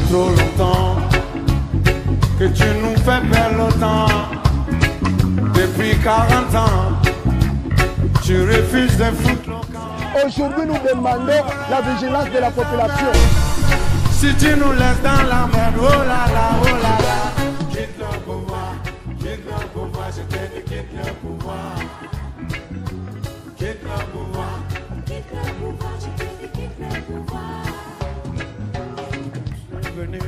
Trop longtemps que tu nous fais perdre le temps. Depuis 40 ans, tu refuses de foutre le camp. Aujourd'hui, nous demandons la vigilance de la population. Si tu nous laisses dans la merde, oh là là, oh là là. Quitte le pouvoir, je te dis quitte le pouvoir. Quitte le pouvoir, je te dis quitte le pouvoir. Venez.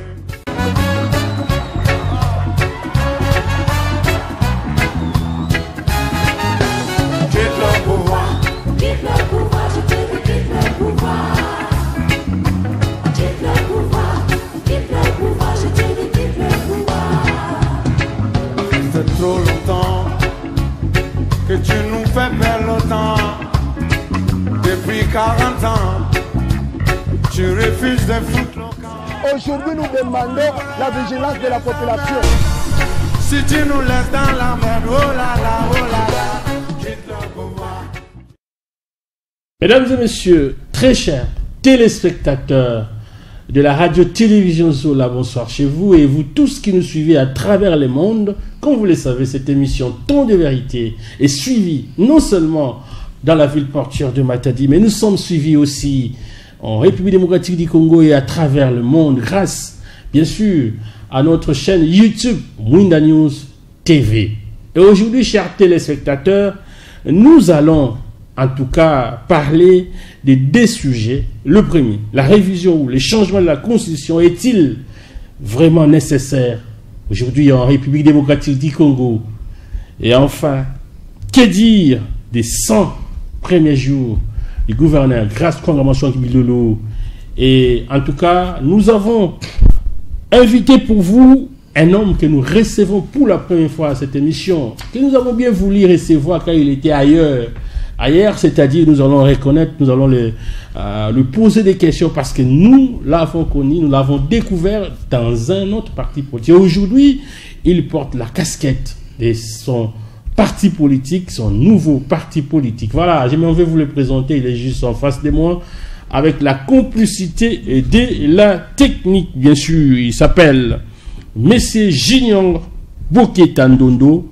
Quitte le pouvoir, je te dis quitte le pouvoir. Quitte le pouvoir, je te dis quitte le pouvoir. C'est trop longtemps que tu nous fais perdre le temps. Depuis 40 ans, tu refuses de foutre le camp. Aujourd'hui, nous demandons la vigilance de la population. Si tu nous laisses dans la merde, oh là là, oh là là, quitte le pouvoir. Mesdames et messieurs, très chers téléspectateurs de la radio-télévision Zola, bonsoir chez vous et vous tous qui nous suivez à travers le monde. Comme vous le savez, cette émission Ton de vérité est suivie non seulement dans la ville portuaire de Matadi, mais nous sommes suivis aussi en République démocratique du Congo et à travers le monde grâce, bien sûr, à notre chaîne YouTube Mwinda News TV. Et aujourd'hui, chers téléspectateurs, nous allons en tout cas parler de deux sujets. Le premier, la révision ou les changements de la Constitution est-il vraiment nécessaire aujourd'hui en République démocratique du Congo? Et enfin, que dire des 100 premiers jours du gouverneur grâce Kwangamashwan Kibilolo? Et en tout cas, nous avons invité pour vous un homme que nous recevons pour la première fois à cette émission, que nous avons bien voulu recevoir quand il était ailleurs. Ailleurs, c'est-à-dire nous allons reconnaître, nous allons lui poser des questions parce que nous l'avons connu, nous l'avons découvert dans un autre parti politique. Aujourd'hui, il porte la casquette de son parti politique, son nouveau parti politique. Voilà, j'aimerais vous le présenter, il est juste en face de moi, avec la complicité de la technique, bien sûr. Il s'appelle Monsieur Junior Boketandondo.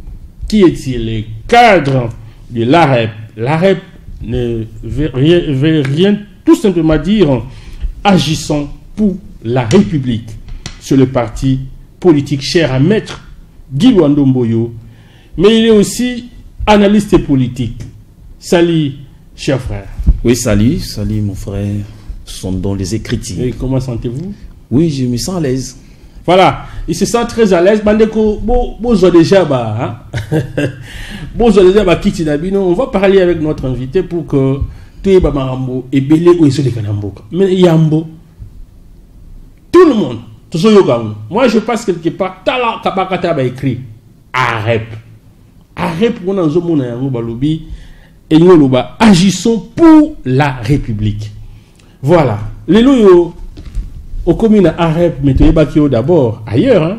Qui est-il? Le cadre de l'AREP. L'AREP ne veut rien tout simplement dire agissant pour la République. C'est le parti politique cher à maître Guy Wandomboyo, mais il est aussi analyste politique. Salut, cher frère. Oui, salut mon frère. Ce sont donc les écritures. Et comment sentez-vous? Oui, je me sens à l'aise. Voilà, il se sent très à l'aise. On va parler avec notre invité pour que tout le monde, moi je passe quelque part, Tala Kabakata a écrit AREP. AREP, on a un balobi et nous agissons pour la République. Voilà. Les loyaux aux communes AREP, mais d'abord ailleurs, hein.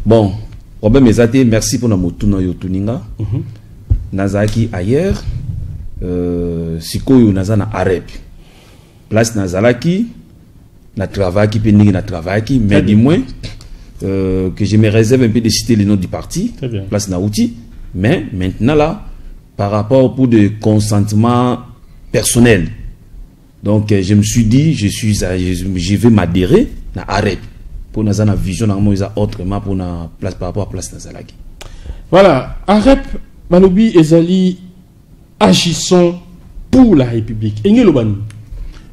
Bon, Robert Mezate, merci pour notre tour yotuninga. Nazaki ailleurs, sikoyo nazana AREP. Place nazalaki, na travail qui pénible na travail qui, mais du moins que je me réserve un peu de citer les noms du parti. Place naouti, mais maintenant là, par rapport pour de consentement personnel. Donc je me suis dit, je vais m'adhérer à AREP pour nous avoir une vision autrement pour la place par rapport à place Nazalaki. Voilà, AREP, Manobi Ezali, agissons pour la République.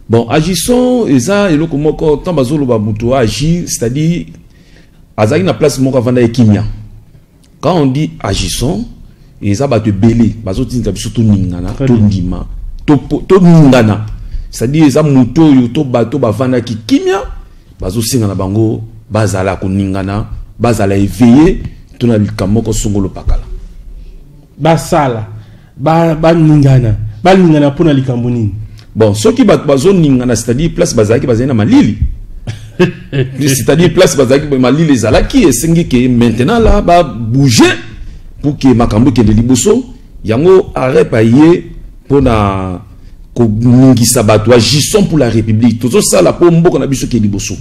Bon, agissons, et nous comment tant bazolo babuto agir, c'est-à-dire azali na place moko avant d'aller Kimia. Quand on dit agissons, ils ont te belé, bazoti nkabiso to ningana, to ndima, to ningana. C'est-à-dire ils ont moto yoto bato bavanda ki Kimia, bazo singa na bango bazala ko ningana bazala éveillé to na likamoko songolo pakala basala ba ningana pona likambo nini. Bon, ceux qui bazo ningana, c'est-à-dire place bazaki bazena malili. C'est-à-dire place bazaki malili zalaki et sengi que maintenant là ba bouger pour que makambo ke de liboso yango arrête payer pour na ko ningisa bato agissons pour la République. Tout ça la pour mboka na biso ke liboso.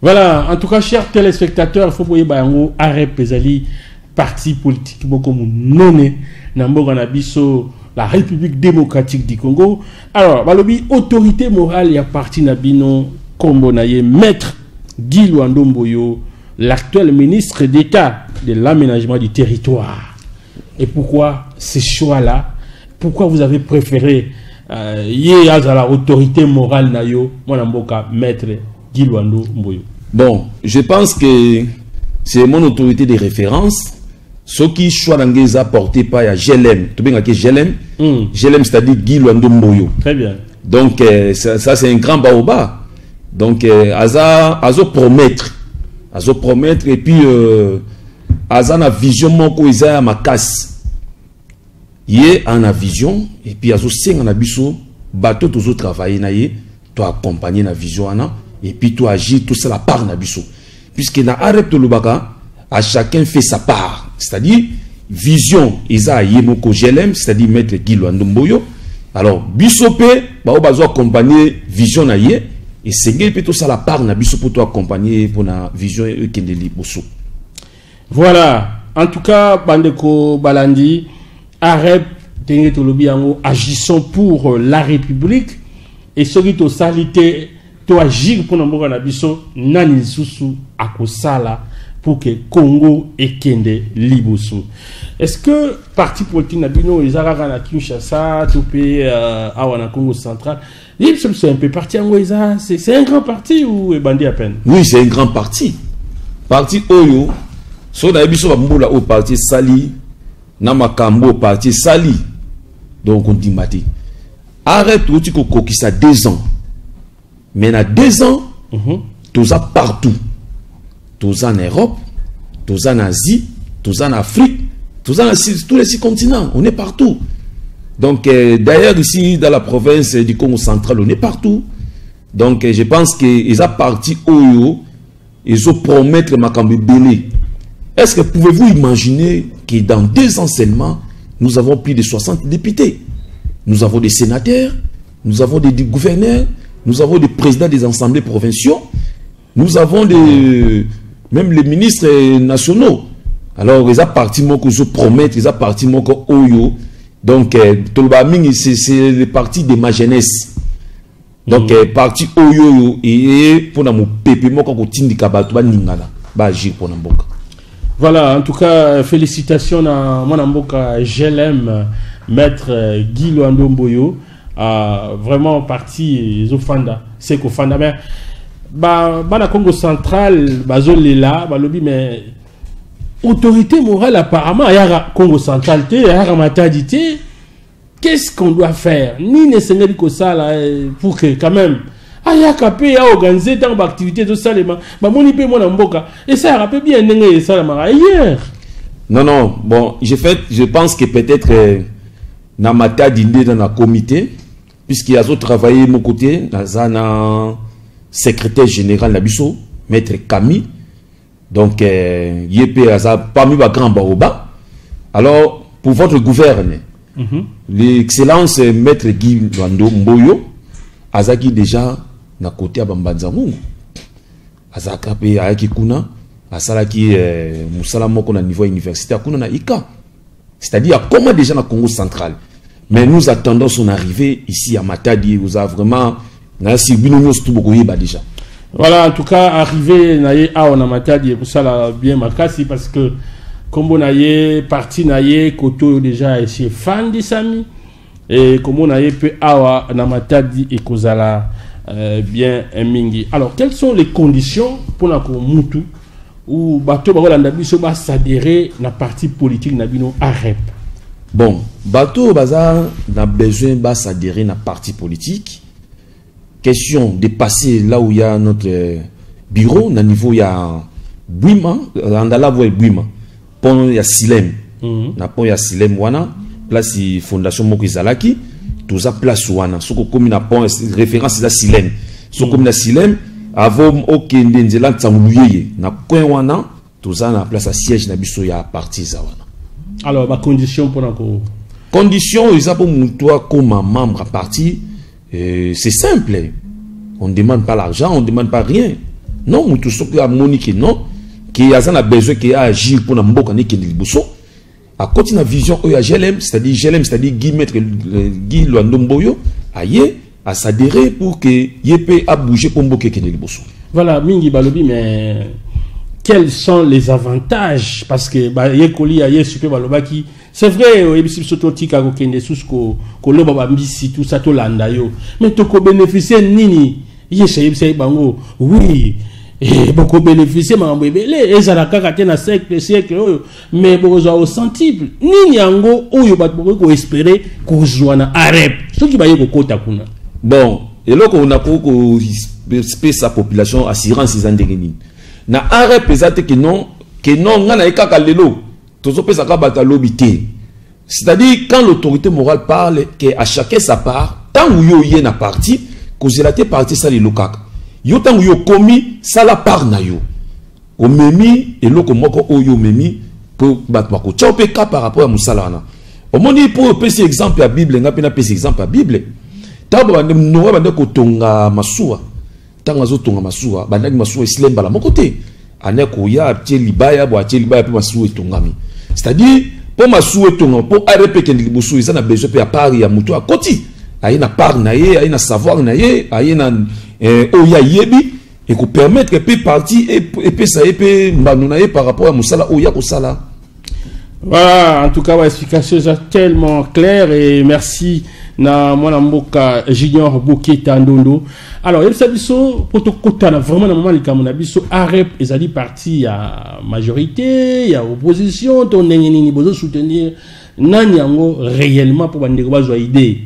Voilà, en tout cas chers téléspectateurs, faut boyer ba yango arrête pezali parti politique beaucoup noné na mboka na biso la République démocratique du Congo. Alors, balobi autorité morale y a parti na bino kombo na ye maître Guy Luando Mboyo, l'actuel ministre d'État de l'aménagement du territoire. Et pourquoi ces choix-là? Pourquoi vous avez préféré y à la autorité morale na yo mwana mboka maître Guy Luando Mboyo? Bon, je pense que c'est mon autorité de référence. Ce qui choix d'angeza porté par ya GLM, tout bien que GLM, GLM c'est-à-dire Guy Luando Mboyo. Très bien. Donc ça c'est un grand baoba. Donc azo promettre et puis aza na vision moko isa ma casse. Yé en a vision et puis azo sing na biso bateau tous autres travailler na yé, toi accompagner na vision ana et puis toi agir tout ça la part na biso. Puisque na arrête to lubaka à chacun fait sa part. C'est-à-dire, vision, isa yemoko GLM, c'est-à-dire maître Guy Luando Mboyo. Alors, bisope, ba bazo accompagner vision na ye, et c'est plutôt ça la part na biso pour toi accompagner pour la vision et kendeli bosso. Voilà, en tout cas, Bandeko Balandi, arrête tenir tolobi yango, agissons pour la République, et ce qui to salité, to agir pour n'amboka na biso, nani susu akosala, pour que Congo et Kende liboso. Est-ce que parti politique nabino ezara na Kinshasa topé awana Congo central, c'est un peu parti en Oueza, c'est un grand parti ou bandi à peine? Oui, c'est un grand parti. Parti Oyo, so na biso ba mbola au parti Sali, na makambo parti Sali. Donc on dit mati. Arrête tout ko kokisa 2 ans. Mais na 2 ans, tout ça partout. Tous en Europe, tous en Asie, tous en Afrique, tous en tous les 6 continents, on est partout. Donc d'ailleurs ici dans la province du Congo central, on est partout. Donc je pense qu'ils ont parti Oyo, ils ont promettre Makambi Belé. Est-ce que pouvez-vous imaginer que dans 2 ans seulement, nous avons plus de 60 députés, nous avons des sénateurs, nous avons des gouverneurs, nous avons des présidents des assemblées provinciaux, nous avons même les ministres nationaux. Alors, ils ont parti que je promets, ils ont parti que Oyo. Donc, c'est le parti de ma jeunesse. Donc, parti Oyo et pour nous péper, moi, quand on tindi kabatou, ningala, bah agir pour n'amboka. Voilà, en tout cas, félicitations à mon amboka GLM, maître Guy Luando Mboyo, vraiment parti Zofanda, c'est qu'au Fanda, mais na Congo central, bazolela, balobi, mais autorité morale apparemment, il y a Congo central, il y a Matadité. Qu'est-ce qu'on doit faire? Ni ne sait pas ça là pour que quand même. Ah, il y a capé à organiser tant d'activités de salement. Mon IP mon amboka et ça rappelle bien n'engagé ça ailleurs. Non, bon, je pense que peut-être na Matadité dans la comité, puisqu'il y a d'autres travaillé mon côté, dans secrétaire général Nabiso, maître Camille, donc Yépé Aza parmi les grands baoba. Alors pour votre gouverneur, l'excellence maître Guy Luando Mboyo, Azaki déjà na côté à Bambanzangu, Azaka pe Ayaki Kuna, Asalaki Moussala Moko na niveau universitaire Kuna na Ika, c'est-à-dire comment déjà na Congo central. Mais nous attendons son arrivée ici à Matadi, vous avez vraiment déjà. Voilà, en tout cas, arrivé naye a on a Matadi pour ça bien makasi parce que comme on a parti naye koto déjà ici fan de Sami et comme on a peu awa na Matadi et kozala bien mingi. Alors, quelles sont les conditions pour la Mutu ou bateau ba la biso ba s'adhérer na parti politique na bino AREP? Bon, bateau bazar n'a besoin de s'adhérer na parti politique. Question de passer là où il y a notre bureau, au niveau il y a Bouima, Randala voit Bouima. Pont ya Silem. Na pont ya Silem wana, place fondation Moko Izalaki, tout ça place wana. Soko comme na pont référence à Silem. Soko comme na Silem, avant okende nzela tsamuluye na coin wana, tout ça na place à siège na biso ya parti za wana. Alors, ma condition pour encore. Condition, pour toi comme membre à parti, c'est simple. On ne demande pas l'argent, on ne demande pas rien. Non, tout ce qui a monique, non, qui a besoin qui a agir pour n'importe qui est bosso. À côté de la vision, c'est-à-dire Guy Luandomboyo, aïe, à s'adhérer pour que Yépe a bougé pour m'boquer qui est bosso. Voilà, Mingi Balobi, mais quels sont les avantages? Parce que Yekoli a super Balobaki. C'est vrai, tout ça, tout landa yo. Mais tu peux bénéficier nini? Oui, et beaucoup bénéficier, et ça la carte na siècle, mais beaucoup au centuple. Nini yango, ou yo bat beaucoup espérer qu'on soit na arep. Ce qui va y kota kuna. Bon, et là qu'on a pour sa population assurance ils en dégainent. Na arep pesate que non, ngana ekaka lelo. C'est-à-dire, quand l'autorité morale parle, qu'à chacun sa part, tant où yo y est na parti, cause la té parti ça les locaka. Yo tant où yo commis, ça la part na yo. Au memi, et l'oko moko o yo memi, pour battre ko. Tchao pe ka par rapport à Moussalana. Au moni pour pesi exemple à Bible, nga pena pesi exemple à Bible. Tabo bande no bande ko tonga masuwa. Tanga zo tonga masuwa, bande masuwa islam bala mon côté. Aneko ya tie libaya bo tie libaya pe masuwa tongami. C'est-à-dire, pour ma souhaitons, pour arrêter que les boussous, ils ont besoin de Paris à Moutou à côté. Aïe na part naïe, aïe na savoir naïe, aïe na oya yebi, et qu'on permette que peut partir et peut ça et peut manounaïe par rapport à Moussala oya Moussala. Voilà, en tout cas, l'explication est tellement claire et merci na mwana mboka Junior Boketa Ndondo. Alors, il s'agit pour tout côté vraiment dans le moment les biso arrêt et ça dit parti à majorité, il y a opposition, ton nengeni besoin soutenir nanyango réellement pour bande ko idée.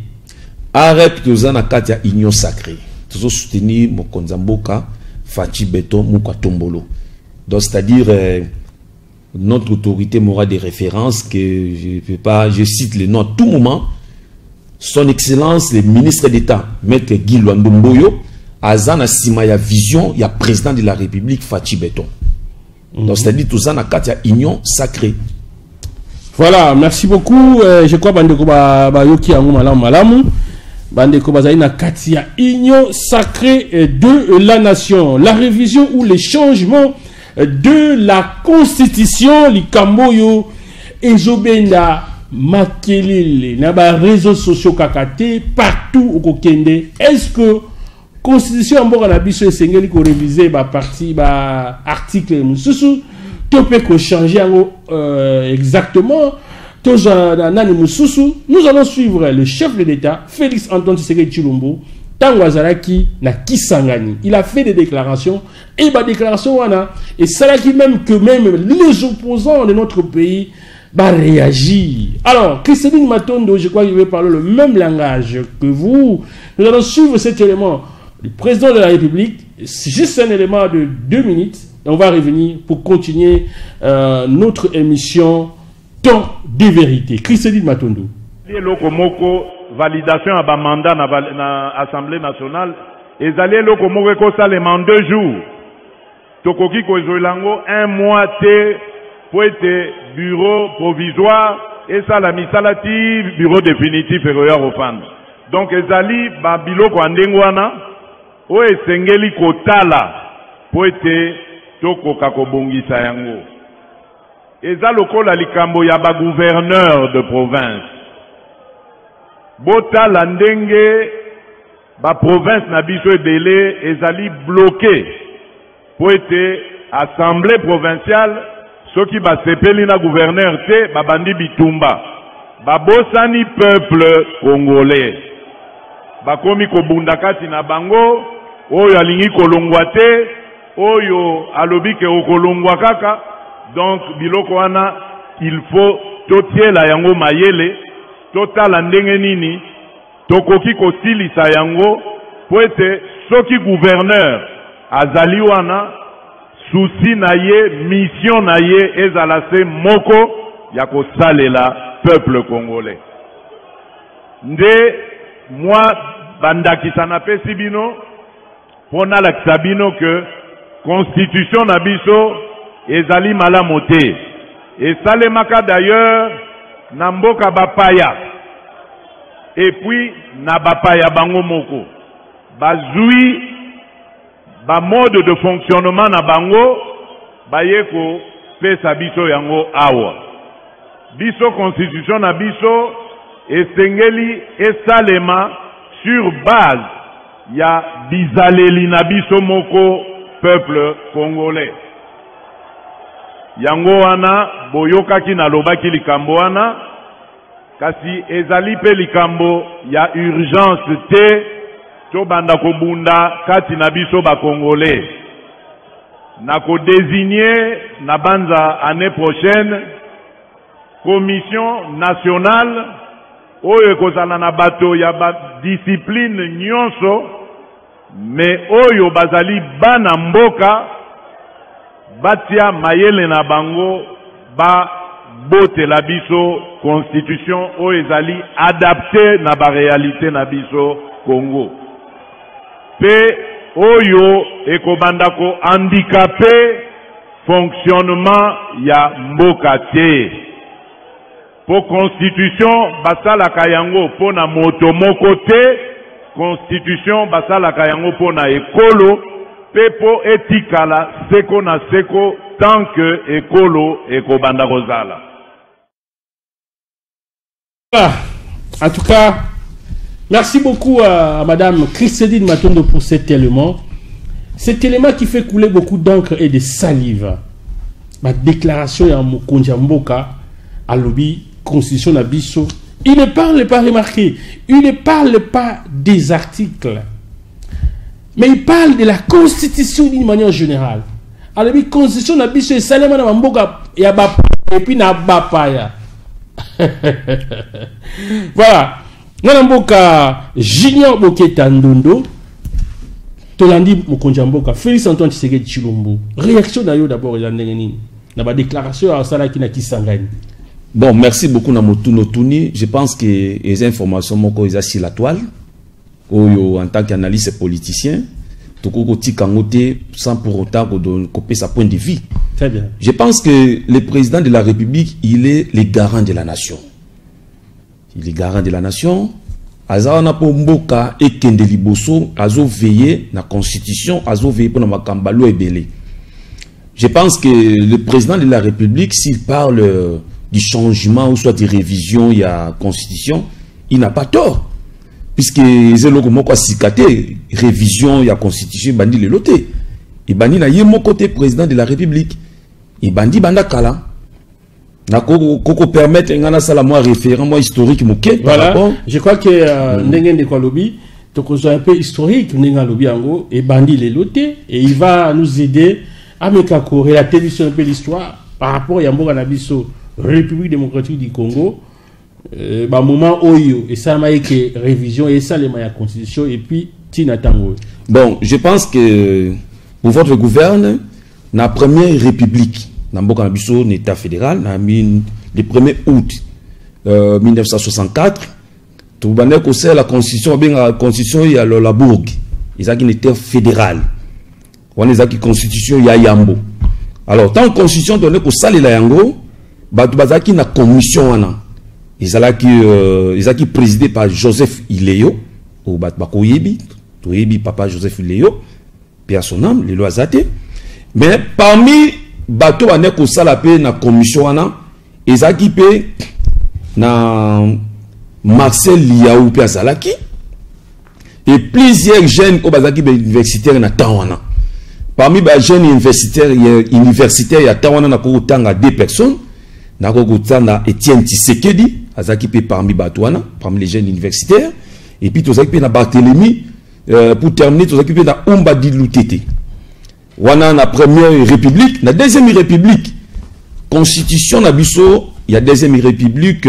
Arrêt tous na katia union sacrée. Tous soutenir Mokonza Mboka Fachi Beton Mukwa Tombolo. Donc c'est-à-dire notre autorité morale de référence que je cite le nom à tout moment. Son Excellence, le ministre d'État, Maître Guy Luandomboyo, Azana Simaya Vision, il y a président de la République, Fachi Beton. Donc, c'est-à-dire tout ça, il y a union sacrée. Voilà, merci beaucoup. Je crois que Yoki Malamu, Bandeko Bazaïna Katia, union sacrée de la nation. La révision ou les changements de la constitution, l'Ikamboyo, Ezobenda, Makelele, naba réseaux sociaux kakate partout au Kokende. Est-ce que constitution en na biso esengeli ko réviser ba partie ba article mususu to peut ko changer exactement to nani mususu? Nous allons suivre le chef de l'État Félix Antoine Tshisekedi Tshilombo tango azalaki na Kisangani. Il a fait des déclarations et ba déclaration wana et ça qui même que même les opposants de notre pays va réagir. Alors, Christine Matondo, je crois qu'il veut parler le même langage que vous. Nous allons suivre cet élément. Le président de la République, c'est juste un élément de 2 minutes. On va revenir pour continuer notre émission Temps de vérité. Christine Matondo. Lokomoko, validation à mandat na Assemblée nationale. Et allez lokomoko ko salema en 2 jours. Tokoki ko zolango 1 mois pour être bureau provisoire et ça la misalati bureau définitif et au fan. Donc ezali ba biloko andengwana o esengeli kotala pour être toko kakobongisa yango. Eza lokola likambo ya ba gouverneur de province. Botala ndenge ba province na biso ebele ezali bloqué pour être assemblée provinciale. Ceux qui va sepeli na gouverneur te babandi bitumba babosani peuple congolais bakomi kobunda kati na bango oyo alingi kolongwa te oyo alobi ke okolongwa kaka. Donc biloko wana il faut totiela yango mayele totala ndenge nini tokoki kosilisa yango po ete soki gouverneur azali wana souci na ye, mission na ye, ezala se moko, yako salela, peuple congolais. Nde, moi, bandakisa na pesi bino, pona lakisa bino que, constitution na biso, ezali malamu te. Et salemaka d'ailleurs, na mboka bapaya. Et puis, na bapaya bango moko. Bazui, ba mode de fonctionnement na bango, bayeko, pesa biso yango awa. Biso constitution na biso, esengeli esalema sur base ya bizaleli na biso moko peuple congolais. Yango wana boyokaki na lobaki likambo wana kasi ezali pe likambo ya urgence te to banda kobunda kati na biso ba congolais na ko désigner na banza année prochaine commission nationale oyo ekozala na bato ya ba discipline nyonso mais oyo bazali bana mboka batia mayele na bango ba bote la biso constitution oyo ezali adapté na ba réalité na biso Congo pe oyo ekobanda ko handicapé fonctionnement ya mboka te po constitution basala kayango pona moto moko te constitution basala kayango pona ekolo pepo etikala seko na seko tant que ekolo ekobanda kozala. En tout cas, merci beaucoup à Madame Christine Matondo pour cet élément. Cet élément qui fait couler beaucoup d'encre et de salive. Ma déclaration à Mokonja Mboka à l'objet constitution d'Abisso. Il ne parle pas, remarquez, il ne parle pas des articles. Mais il parle de la constitution d'une manière générale. Alors, la constitution d'Abisso et Salema na Mboka et puis na Bapaya. Voilà. Mboka Junior Boketa Ndondo. Tolandi Mokonja Mboka. Félix Antoine Tshisekedi Tshilombo. Réaction d'ailleurs d'abord, il y a une déclaration à Salaki na Kisangani. Bon, merci beaucoup Namotuno Tuni. Je pense que les informations moko ils sur la toile. En tant qu'analyste politicien, toko tikangote sans pour autant couper sa point de vue. Très bien. Je pense que le président de la République, il est le garant de la nation. Il est garant de la nation. Azana po mboka et kendeliboso azo veiller na constitution, azo veiller pour na makambalo ebele. Je pense que le président de la République, s'il parle du changement ou soit des révisions, il y a constitution, il n'a pas tort. Puisque c'est le mot sikate révision, il y a constitution, bandi le loté. Et bandi na yemo côté président de la République. Et bandi banda kala. Na koko permettre ngana sala moi référent historique mouké. Voilà. Je crois que n'engen de quoi lobby, donc on un peu historique n'engen lobby ango et bandi le loté et il va nous aider à me relater sur un peu l'histoire par rapport à Yambo Nabiso. République démocratique du Congo, moment oyo et ça m'a été révision et ça les la constitution et puis Tina Tango. Bon, je pense que pour votre gouvernement, la première république, Namboka Nabiso, l'État fédéral, le 1er août 1964, tout le monde connaît la constitution, la constitution il y a la Bourg, ils ont une État fédéral, on a une constitution il y a Yambo. Alors tant que constitution donnée pour ça les Yango. Bazaki na commission wana ezaki présidé par Joseph Ileyo ou bakoyebi toyebi papa Joseph Ileyo puis à son âme les lois azate mais parmi bato wana ko sala pe na commission wana ezaki pe na Marcel Liaou pe azalaki et plusieurs jeunes ko bazaki be universitaires na tawana parmi ba jeunes universitaires ya tawana na ko tanga 2 personnes. Nakogutana Etienne Tshisekedi, Azakipe parmi Batouana, parmi les jeunes universitaires, et puis Tozakipe na Barthélemy, pour terminer, Tozakipe na Umba Dilutete. Wana na première république, na deuxième république, constitution na biso, il y a deuxième république,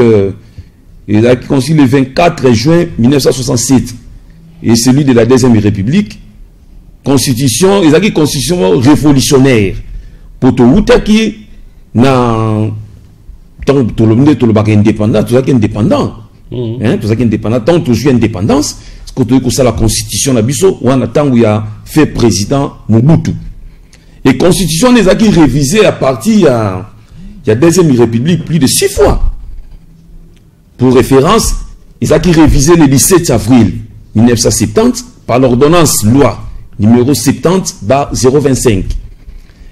il a conçu le 24 juin 1967, et celui de la deuxième république, constitution, il a une constitution révolutionnaire. pour te qui na tant tout le monde indépendant, tout ça qui est indépendant. Hein, tout ça qui est indépendant, tant que je suis indépendance, ce que ça la constitution na biso, ou en attend où il a fait président Mobutu. Et constitution les a qui révisé à partir il y a deuxième république plus de 6 fois. Pour référence, ils ont qui révisé le 17 avril 1970 par l'ordonnance loi numéro 70/025.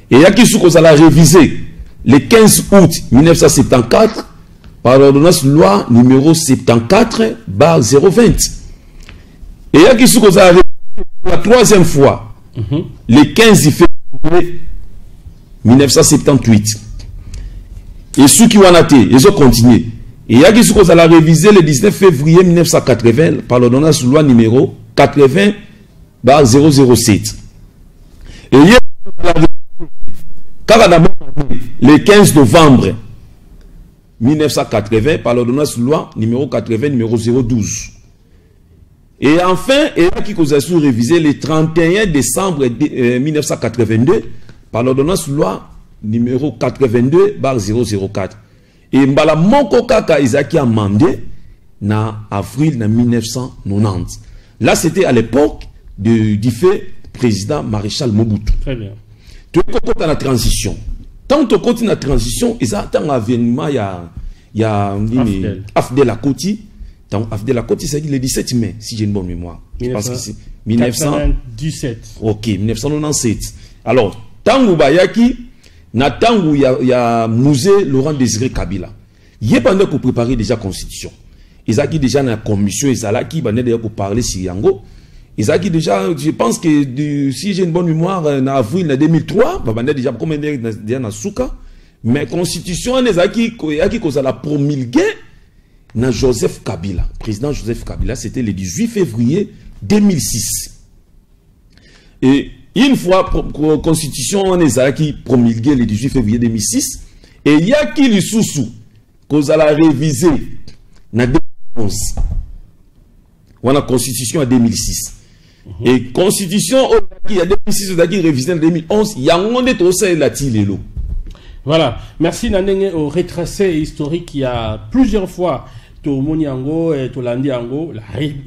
Et il y a qui sont allés réviser le 15 août 1974 par l'ordonnance loi numéro 74/020. Et il y a qui sont allés réviser pour la 3e fois le 15 février 1978. Et ceux qui ont été, ils ont continué. Et il y a qui sont allés réviser le 19 février 1980 par l'ordonnance loi numéro 80/007. Et il y a le 15 novembre 1980 par l'ordonnance loi numéro 80 numéro 012. Et enfin, il y a qui ont révisé le 31 décembre 1982 par l'ordonnance loi numéro 82/004. Et mbala moko kaka Isaki amendé na avril 1990. Là, c'était à l'époque du fait président maréchal Mobutu. Très bien. Tu es dans la transition. Tant que tu continues la transition, il y a un avènement, il y a Afdel Akoti. Afdel Akoti, c'est le 17 mai, si j'ai une bonne mémoire. Je pense que c'est 1997. Ok, 1997. Alors, tant que il y a musée Laurent Désiré Kabila. Il y a pendant qu'on préparait déjà la constitution. Ils ont déjà dans la commission, ils ont qui déjà pour parler sur Yango. Ils ont déjà, je pense que si j'ai une bonne mémoire, en avril 2003, ils ont déjà comme déjà dans Souka. Mais la constitution, ils ont qui la promulguée dans Joseph Kabila. Président Joseph Kabila, c'était le 18 février 2006. Et une fois la constitution, on a qui promulguée le 18 février 2006, et il y a qui les sous-sous, qu'on a révisé en 2011. On a la constitution en 2006. Et constitution, il y a 2006, on a révisé en 2011, il y a un des aussi la tile. Voilà. Merci Nandenge au retracé historique. Il y a plusieurs fois Moniango et Tolandiango,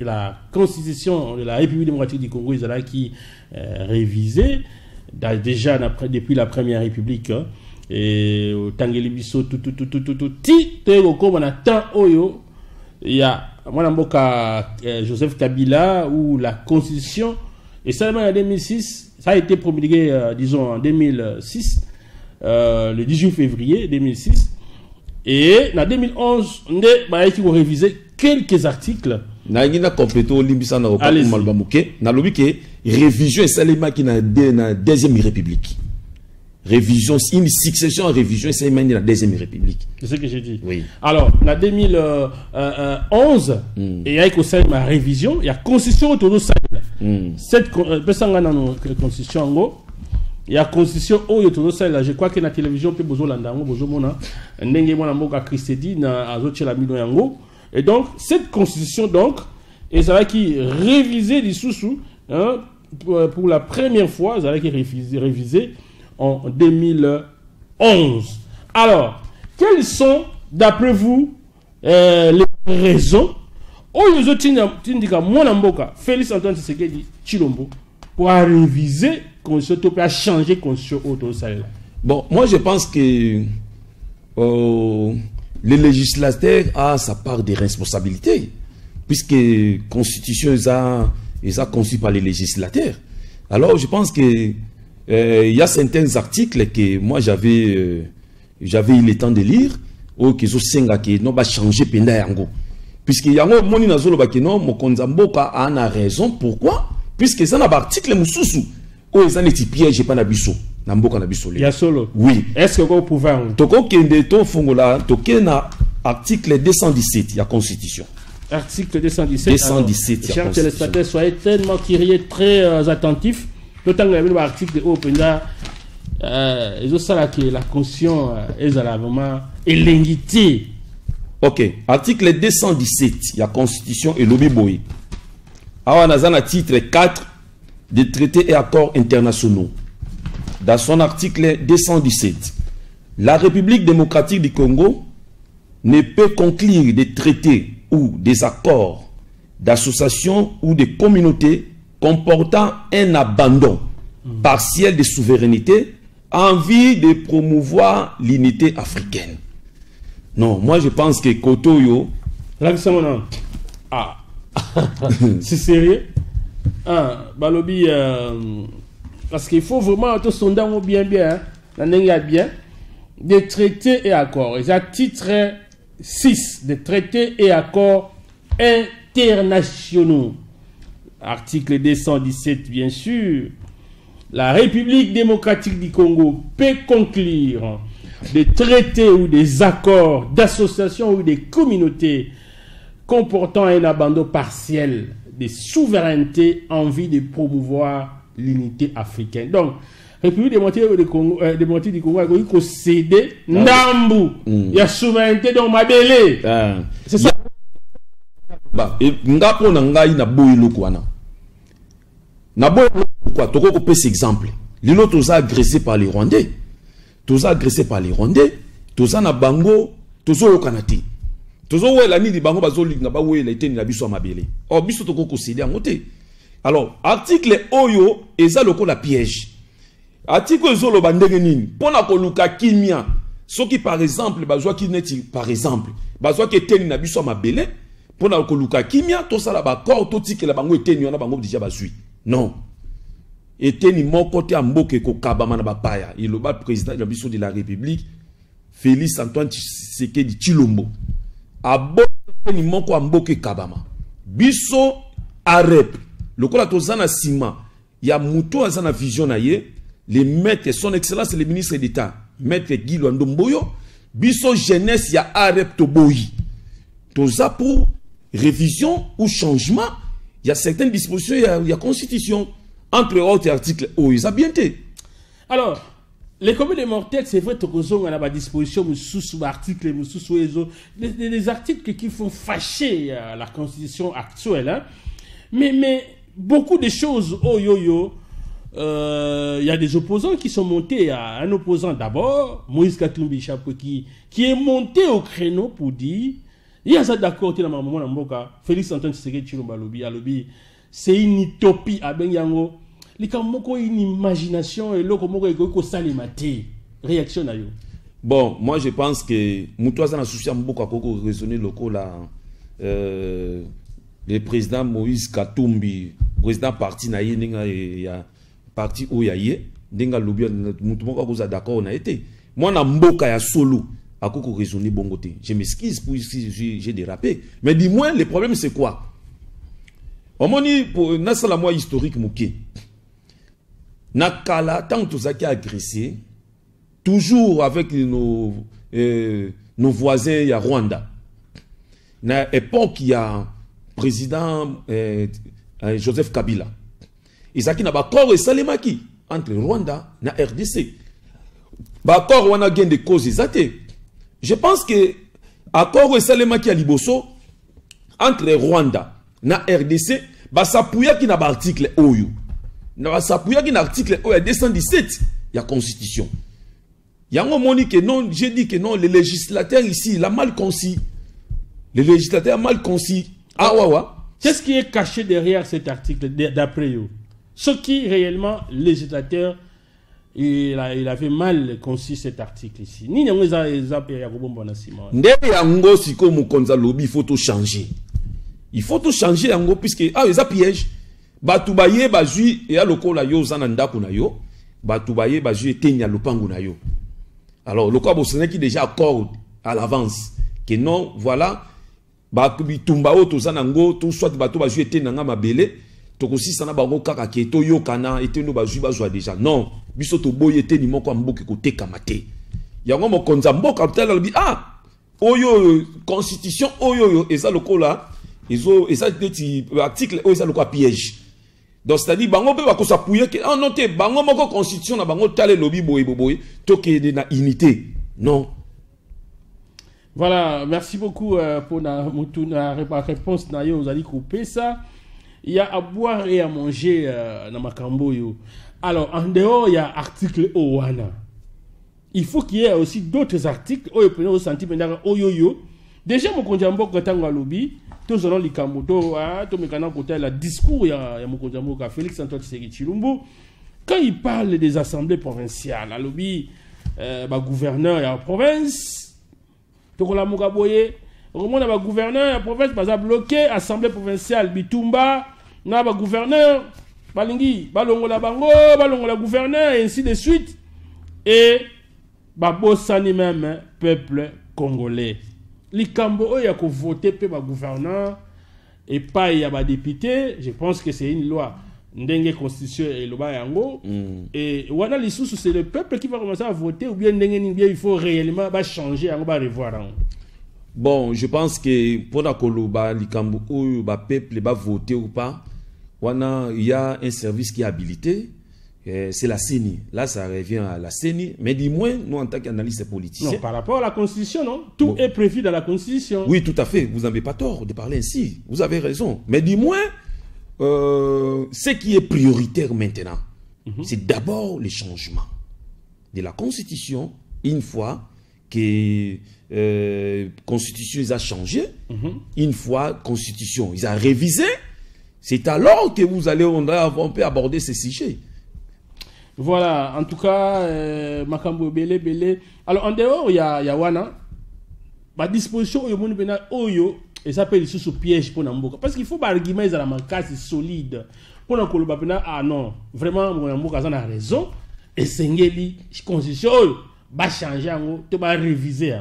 la constitution de la République démocratique du Congo, ils qui révisé déjà depuis la première République. Et au Tangelibiso, tout, il y a Joseph Kabila ou la constitution, et seulement en 2006, ça a été promulgué, disons, en 2006, le 18 février 2006. Et en 2011, on a révisé quelques articles. Nagina complété au Limbisa na Malbamuke, na lobike révision Salema qui na deuxième république. Révision, une succession en révision Salema dans la deuxième république. C'est ce que j'ai dit. Oui. Alors, en 2011, il y a une révision, il y a constitution autour de ça. Cette constitution en gros. Il y a constitution autour de ça. Je crois que la télévision peut besoin d'andango, besoin mona, ndenge mona moka Christedi na azoche la mino yango. Et donc cette constitution donc, et ça va qui révisé les sous-sous, hein, pour la première fois, ça va qui révisé en 2011. Alors, quelles sont d'après vous les raisons où les autres tindika mona mboka Félix Antoine Tshisekedi Tshilombo pour réviser constitution pour changer constitution autour de ça? Bon, moi je pense que le législateur a sa part de responsabilité, puisque la constitution est conçue par les législateurs. Alors je pense que il y a certains articles que moi j'avais eu le temps de lire, ou qui sont non va changer penda yango, puisque yango moni nazolo ba que non mokonza mboka a raison. Pourquoi? Puisque ça n'a pas article mususu où ils ont été piégés par Nabiso. Il y a solo. Oui. Est-ce que vous pouvez Toko kende to fongola toke na article 217 la constitution. Article 217. 217. Chers téléspectateurs, soyez tellement curieux, très attentifs. D'autant que l'article de Openda, ils ont ça que la constitution est vraiment élinguité. Ok. Article 217 la constitution et lobby boy. Alors on a titre 4 des traités et accords internationaux. dans son article 217, la République démocratique du Congo ne peut conclure des traités ou des accords d'association ou de communauté comportant un abandon partiel de souveraineté en vue de promouvoir l'unité africaine. Non, moi je pense que Kotoyo... Ah, c'est sérieux? Ah, Balobi, parce qu'il faut vraiment tout sondage bien, bien, des traités et accords. Et à titre 6, des traités et accords internationaux. Article 217, bien sûr. La République démocratique du Congo peut conclure des traités ou des accords d'association ou des communautés comportant un abandon partiel des souverainetés en vue de promouvoir l'unité africaine. Donc, République démocratique du Congo a cédé Ndambu. Il y a souveraineté dans Mabélé. C'est ça. Ngapo nangai na boy lokwana. Na boy lokwa toko ko pese exemple. Lilo toza agressé par les Rwandais. Toza agressé par les Rwandais. Toza na bango tozo yokanati. Tozo wela ni di bango bazo linga ba wela iteni na biso Mabélé. Oh biso toko ko cédé ngote. Alors, article Oyo eza lokola piège. Article Zolo Bandegenin, pona koluka kimia, ce qui par exemple, bazwa ki neti par exemple, bazwa ki eteni na biso Mabélé, pona koluka kimia, to sala ba corps to tike la bango eteni wana bango déjà bazui. Non. Eteni moko te amboke ko kabama na bapaya. Il le président de biso de la République, Félix Antoine Tshisekedi Tshilombo. Abo eteni moko amboke kabama. Biso arep. Lokola tozana sima, ya muto azana vision na ye. Les maîtres, son excellence, le ministre d'État, maître Guy Luandomboyo, biso jeunesse ya arep toboyi. Toza pour révision ou changement, il y a certaines dispositions, il y a constitution, entre autres articles, oh, ils ont bien été. Alors, les communes de mortels, c'est vrai, qu'on a des dispositions, sous articles, des articles qui font fâcher la constitution actuelle, hein. Mais beaucoup de choses, oh yo yo, il y a des opposants qui sont montés à un opposant d'abord, Moïse Katumbi Chapo, qui est monté au créneau pour dire, il y a ça d'accord, Félix Antoine Tshisekedi Tshilombo alobi, c'est une utopie à Benyango. Il y a une imagination et l'autre réaction à yo. Bon, moi je pense que Moutouazan a souci à beaucoup à raisonner là. Le président Moïse Katumbi, président parti na ya parti où yaye denga lobby mutumoko ko za d'accord on a été moi na mboka ya solo akoko raisonner bongo te. Je m'excuse pour si j'ai dérapé, mais dis-moi le problème c'est quoi? Au moni pour na sala moi historique muké na kala tant tozaki agressé toujours avec nos voisins ya Rwanda na époque il y a président Joseph Kabila. Isaki na bakor et salemaki entre Rwanda na RDC. Bakor wana gen de causes zate. Je pense que accord et salemaki à liboso entre Rwanda na RDC ba sapuya ki na ba article oyo. Na ba sapuya ki na article oyo 217 ya constitution. Yango moni que non, j'ai dit que non, le législateur ici il a mal concis. Le législateur a mal concis. Ah ouais ouais. Qu'est-ce qui est caché derrière cet article d'après vous? Ce qui réellement, le législateur, il avait mal conçu cet article ici. Ni il faut tout changer. Il faut tout changer puisque il y a piège. Batubaye bazui et a lokola yo zananda kuna yo. Batubaye bazui tenya lupangu na yo. Alors le quoi qui déjà accorde à l'avance que non voilà bakubi tumbao to zanango tout soit batu bazui tenya nga mabele. Tokosi sana bango kaka keto yo kana etendo bazui bazwa déjà non biso to boye te ni moko mboke ko teka mate yango mo konza mboka tala lobi oyo constitution oyo eza lokola eza petit article oyo eza lokola piège donc c'est-à-dire bango pe bakosa pouye ke non te bango moko constitution na bango tale lobi boye to ke na unité non. Voilà, merci beaucoup pour la réponse na yo, vous allez couper ça. Il y a à boire et à manger dans Makambo yo. Alors, en dehors, il y a article Owana. Il faut qu'il y ait aussi d'autres articles. Oyo senti oyoyo. Déjà, mon konjambo katanga lobi, tous allons les kamoto, to mekana côté la discours ya mon konjambo ka Félix Antoine Tshisekedi Tshilombo. Quand il parle des assemblées provinciales, à lobi, gouverneur ya province, to la mugaboye, au moment ba gouverneur ya province, ba bloqué assemblée provinciale Bitumba, na ba gouverneur, balingi, balongola bango, balongola gouverneur et ainsi de suite. Et babosani même peuple congolais. Likambo oya ko voter pe ba gouverneur et pas ya ba député, je pense que c'est une loi ndenge constitution et loba yango et wana lisusu c'est le peuple qui va commencer à voter ou bien ndenge bien il faut réellement ba changer yango ba revoir yango. Bon, je pense que pour la koloba likambo oyo ba peuple ba voter ou pas, wana il y a un service qui est habilité. C'est la CENI. Là, ça revient à la CENI. Mais du moins, nous, en tant qu'analystes politiciens... Non, par rapport à la Constitution, non? Tout est prévu dans la Constitution. Oui, tout à fait. Vous n'avez pas tort de parler ainsi. Vous avez raison. Mais du moins, ce qui est prioritaire maintenant, c'est d'abord le changement de la Constitution. Une fois que la Constitution a changé, une fois la Constitution a révisé, c'est alors que vous allez, on peut aborder ces sujets. Voilà, en tout cas, Makambo Belé. Alors, en dehors, il y a Wana. Ma disposition, Oyo, et ça peut être sous piège pour Namboka. Parce qu'il faut pas argument, ils ont la manquance solide. Pour Namboka, ah non, vraiment, Namboka a raison. Et Sengeli, constitution, va changer, tu vas réviser.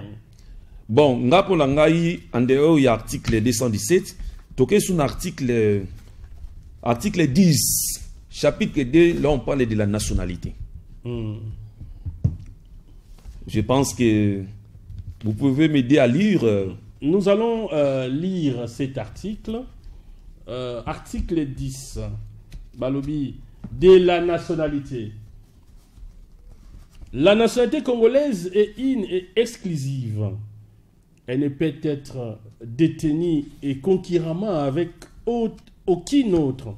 Bon, pour l'angaï, en dehors, il y a l'article 217. Toqué sur l'article 10. Chapitre 2, là on parle de la nationalité. Je pense que vous pouvez m'aider à lire. Nous allons lire cet article. Article 10. Balobi, de la nationalité. La nationalité congolaise est une et exclusive. Elle ne peut être détenue et concurremment avec aucune autre.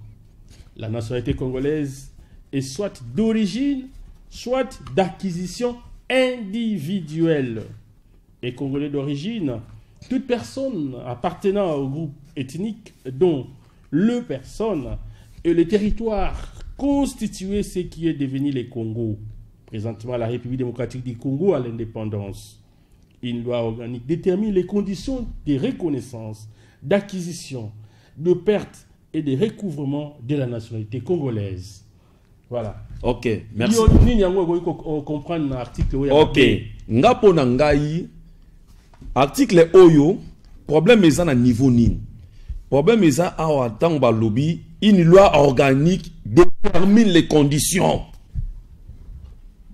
La nationalité congolaise est soit d'origine, soit d'acquisition individuelle. Et congolais d'origine, toute personne appartenant au groupe ethnique dont le personne et le territoire constituaient ce qui est devenu le Congo. Présentement, la République démocratique du Congo à l'indépendance. Une loi organique détermine les conditions de reconnaissance, d'acquisition, de perte et de recouvrement de la nationalité congolaise. Voilà. Ok, merci. Comprendre l'article. Ok. Ngapo nangai, article Oyo, problème est à niveau nin. Problème est à attendre par lobby, une loi organique détermine les conditions.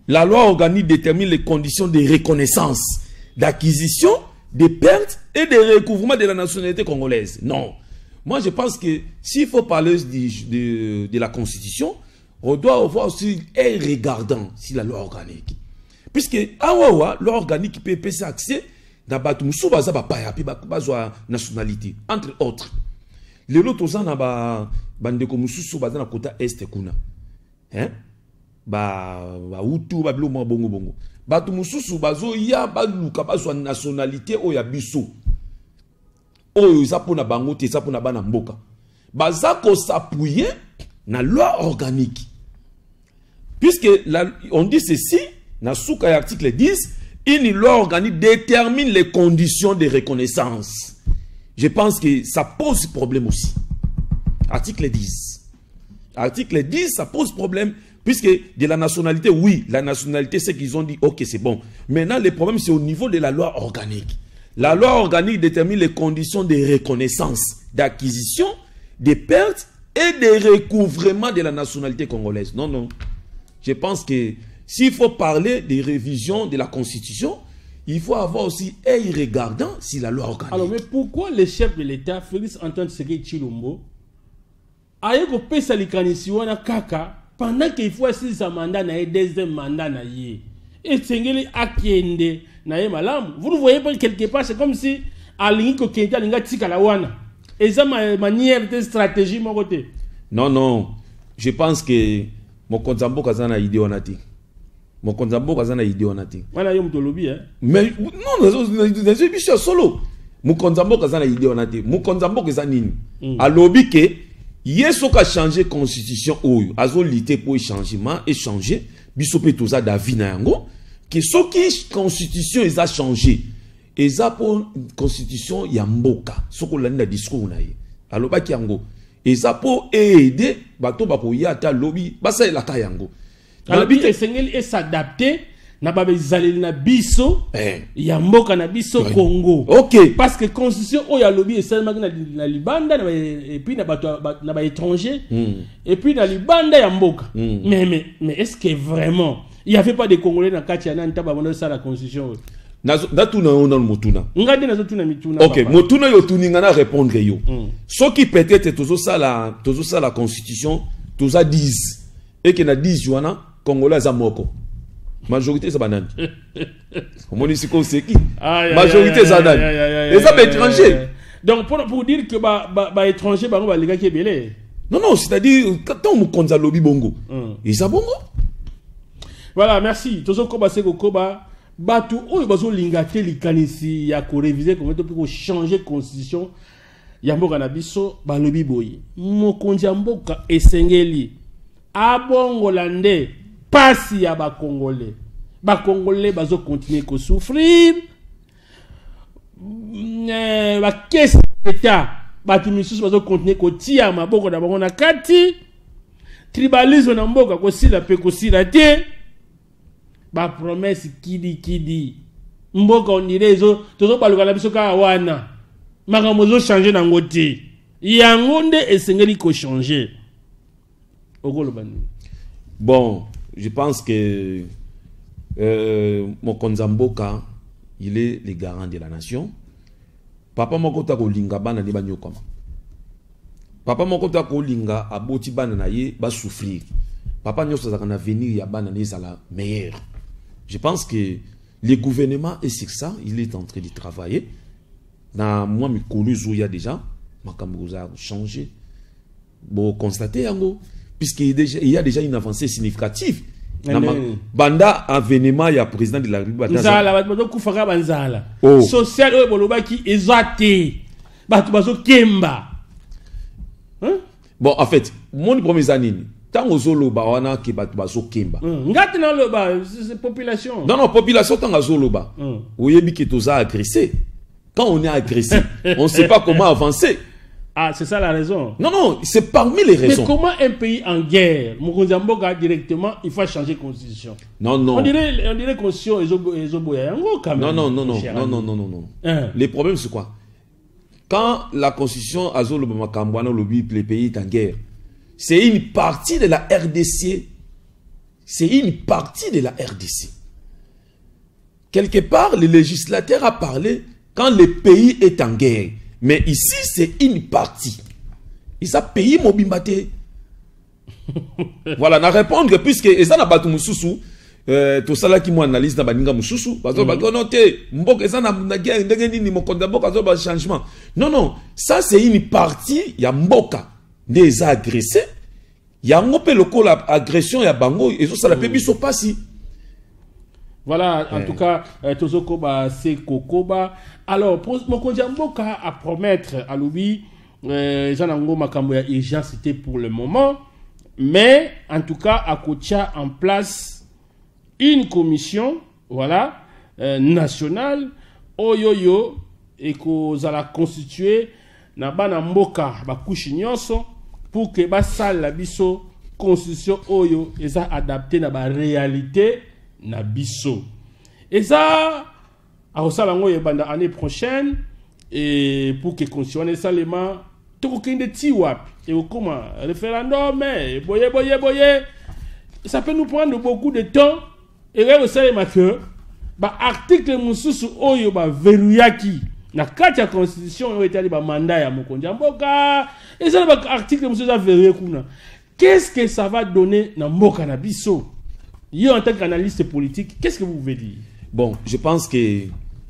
La loi organique détermine les conditions de reconnaissance, d'acquisition, de perte et de recouvrement de la nationalité congolaise. Non. Moi, je pense que s'il faut parler de la Constitution, on doit avoir aussi un regardant sur la loi organique. Puisque, la loi organique peut passer accès dans la nationalité, entre autres. Les autres, ils ont un côté est. Hein? Hutu, bongo. Batu mususu, bazo ya baluka bazwa nationalité oya biso. Oyo zapona bango te zapona bana mboka. Bazako s'appuyer na loi organique. Puisque on dit ceci, na souka article 10, une loi organique détermine les conditions de reconnaissance. Je pense que ça pose problème aussi. Article 10. Article 10, ça pose problème. Puisque de la nationalité, oui, la nationalité, c'est qu'ils ont dit, ok, c'est bon. Maintenant, le problème, c'est au niveau de la loi organique. La loi organique détermine les conditions de reconnaissance, d'acquisition, de perte et de recouvrement de la nationalité congolaise. Non, non. Je pense que s'il faut parler des révisions de la Constitution, il faut avoir aussi un regardant sur la loi organique. Alors, mais pourquoi le chef de l'État, Félix Antoine Tshisekedi Tshilombo, a eu que pesa likanisi wana kaka pendant qu'il faut essayer sa mandat na deuxième mandat na yé et tsengeli akende na yé malam, vous ne voyez pas quelque part, c'est comme si alingi ko kente alinga tika la wana et ça manière de stratégie mon côté. Non, non, je pense que Mokonzambo kazana idée onati. Mokonzambo kazana idée onati. Voilà yom to lobby hein. Mais non, les bichos solo. Mokonzambo kazana idée onati. Mokonzambo kazana nini. A lobby que yeso ka changer constitution oyo. Azo lité pour changement et changer. Bisope toza davina yango. Que ce qui constitution ils a changé. Ils a pour constitution yamboka. Soko landa discours na ye. Aloba ki yango. Ils a pour aider bato bako yata lobby. Basa la ka yango. Alobi esengeli et s'adapter na ba bezaleli na biso yamboka na biso Congo. OK. Parce que constitution o ya lobby esalema na libanda et puis na bato na ba étranger et puis na libanda yamboka. Mais est-ce que vraiment il y avait pas de Congolais dans Katiana ntaba bono ça la constitution? Natuna on motuna. Ngade na zotuna mituna. OK, motuna yo tuninga na répondre yo. Ce qui peut-être tozo ça la constitution, toza 10 et que na 10 wana Congolais za moko. Majorité ça banane. Comment ici qu'on sait qui? Majorité ça banane. Les hommes étrangers. Donc pour dire que ba étranger ba les gars qui belé. Non, c'est-à-dire quand on konza lobby bongo. Ils a bongo. Voilà, merci. Tozo koba seko koba batu oyo bazo lingate likanisi ya ko réviser comment pour changer constitution ya mboka na biso ba lobby boyi. Mokonzi mboka esengeli abongola nde pasi ya ba Congolais. Ba Congolais bazo continuer ko souffrir. Ba caisse d'État batu misusu bazo continuer ko tia maboko na bango na kati. Tribalisme na mboka ko sila pe ko sila te. Ba promesse kidi. Mboka on dirait zo tozo baluka na biso ka wana. Makambo zo changer na ngoti. Yango nde esengeli ko changer. Bon, je pense que Mokonza Mboka, il est le garant de la nation. Papa Mokota Kolinga bana ni banyokoma. Papa Mokota Kolinga aboti bana na ye ba souffrir. Papa nyoso za kana venir ya bana ni sala meilleur. Je pense que le gouvernement est sur ça, il est en train de travailler. Na moi mi koluzo ya déjà makambo za changer. Bon constater yango puisqu'il y a déjà une avancée significative. Banda avènement ya président de la République. Nzala bato kufaka banzala. Social oyo bolobaki ezate. Bato bazo kemba. Bon en fait, mon premier anine tango zoloba wana ke bato bazo kemba. Ngati na loba c'est population. Non, population tango zoloba. Oyebi ke toza agressé. Quand on est agressé, on ne sait pas comment avancer. Ah, c'est ça la raison. Non, c'est parmi les raisons. Mais comment un pays en guerre, Mokonzi Mboka directement, il faut changer de constitution? Non. On dirait constitution quand même. Non. Le problème c'est quoi? Quand la constitution Azolo Makambwana lobby le pays est en guerre, c'est une partie de la RDC. C'est une partie de la RDC. Quelque part, le législateur a parlé quand le pays est en guerre. Mais ici, c'est une partie. Ils ont payé Mobimbate. Voilà, na répondre, puisque ils ont battu Moussoussou, tout ça là qui m'analyse dans Baninga Moussoussou, parce que noté, Mbok, ils ont guerre, ni Mokonda Mboka, ils ont changement. Non, ça c'est une partie, il y a Mboka, des agressés, il y a un peu le coup l'agression, il y a Bango, et ça la pébi sont pas si. Voilà, en tout cas, Tozokoba, c'est Kokoba. Alors, Mokonzi Mboka à promettre à l'Ubi, Janango Makamboya urgence pour le moment, mais en tout cas, à Kotia en place une commission, voilà, nationale, Oyoyo, et qu'on a constitué, Nabana Mboka, Bakushi Nyonso, pour que Basal la biso, constitution Oyo, et ça adapté à la réalité. Na biso. Et ça, à Osalango yebanda année prochaine, et pour que constitution seulement, tout aucun de tiwap, et comment référendum, boye, ça peut nous prendre beaucoup de temps, et là vous savez que, article Moussousou Oyo verrouillaki, na carte de constitution, il y a des mandats à Mokonzi Mboka, et ça, article Moussousou verrouillé. Qu'est-ce que ça va donner dans Mboka na biso? En tant qu'analyste politique, qu'est-ce que vous pouvez dire? Bon, je pense que et